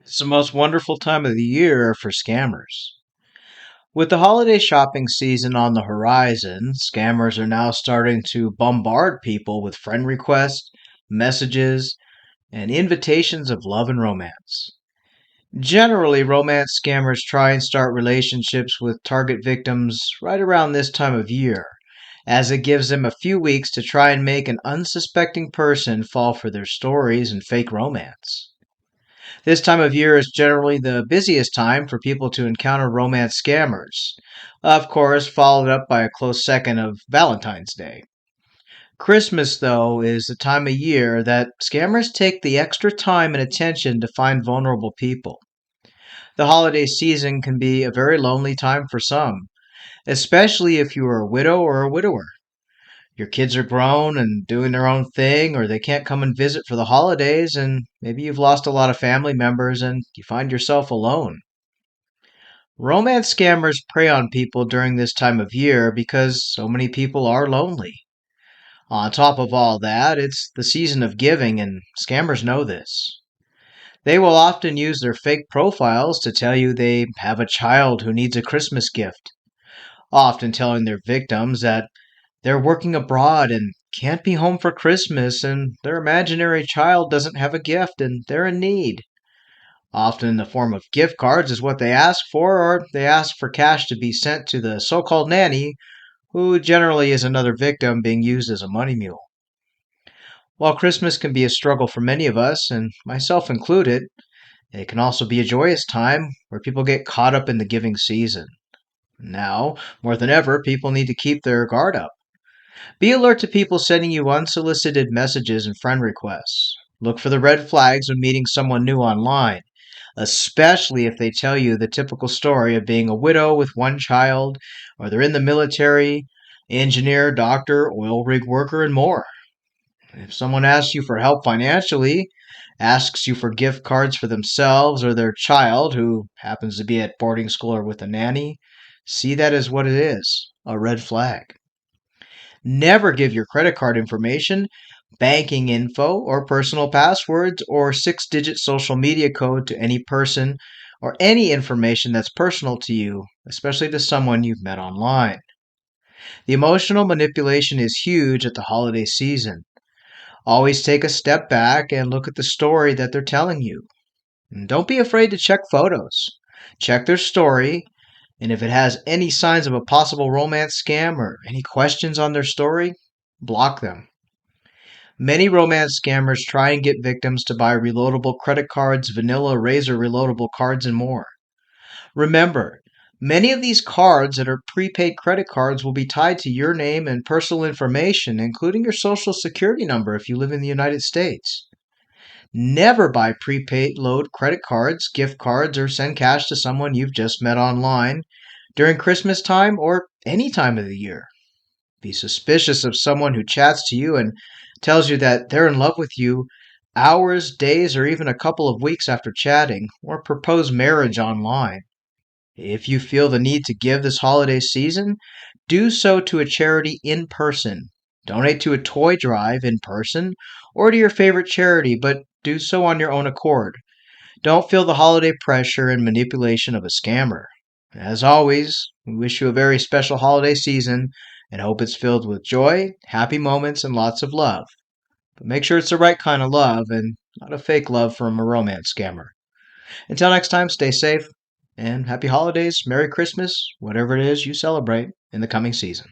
It's the most wonderful time of the year for scammers. With the holiday shopping season on the horizon, scammers are now starting to bombard people with friend requests, messages, and invitations of love and romance. Generally, romance scammers try and start relationships with target victims right around this time of year, as it gives them a few weeks to try and make an unsuspecting person fall for their stories and fake romance. This time of year is generally the busiest time for people to encounter romance scammers. Of course, followed up by a close second of Valentine's Day. Christmas, though, is the time of year that scammers take the extra time and attention to find vulnerable people. The holiday season can be a very lonely time for some, especially if you are a widow or a widower. Your kids are grown and doing their own thing, or they can't come and visit for the holidays, and maybe you've lost a lot of family members and you find yourself alone. Romance scammers prey on people during this time of year because so many people are lonely. On top of all that, it's the season of giving, and scammers know this. They will often use their fake profiles to tell you they have a child who needs a Christmas gift, often telling their victims that they're working abroad and can't be home for Christmas, and their imaginary child doesn't have a gift and they're in need. Often in the form of gift cards is what they ask for, or they ask for cash to be sent to the so called nanny, who generally is another victim being used as a money mule. While Christmas can be a struggle for many of us, and myself included, it can also be a joyous time where people get caught up in the giving season. Now, more than ever, people need to keep their guard up. Be alert to people sending you unsolicited messages and friend requests. Look for the red flags when meeting someone new online, especially if they tell you the typical story of being a widow with one child, or they're in the military, engineer, doctor, oil rig worker, and more. If someone asks you for help financially, asks you for gift cards for themselves or their child who happens to be at boarding school or with a nanny, see that as what it is, a red flag. Never give your credit card information, banking info, or personal passwords or 6-digit social media code to any person or any information that's personal to you, especially to someone you've met online. The emotional manipulation is huge at the holiday season. Always take a step back and look at the story that they're telling you. And don't be afraid to check photos. Check their story, and if it has any signs of a possible romance scam or any questions on their story, block them. Many romance scammers try and get victims to buy reloadable credit cards, vanilla razor reloadable cards, and more. Remember, many of these cards that are prepaid credit cards will be tied to your name and personal information, including your social security number if you live in the United States. Never buy prepaid load credit cards, gift cards, or send cash to someone you've just met online during Christmas time or any time of the year. Be suspicious of someone who chats to you and tells you that they're in love with you hours, days, or even a couple of weeks after chatting, or propose marriage online. If you feel the need to give this holiday season, do so to a charity in person. Donate to a toy drive in person or to your favorite charity, but do so on your own accord. Don't feel the holiday pressure and manipulation of a scammer. As always, we wish you a very special holiday season and hope it's filled with joy, happy moments, and lots of love. But make sure it's the right kind of love and not a fake love from a romance scammer. Until next time, stay safe and happy holidays, Merry Christmas, whatever it is you celebrate in the coming season.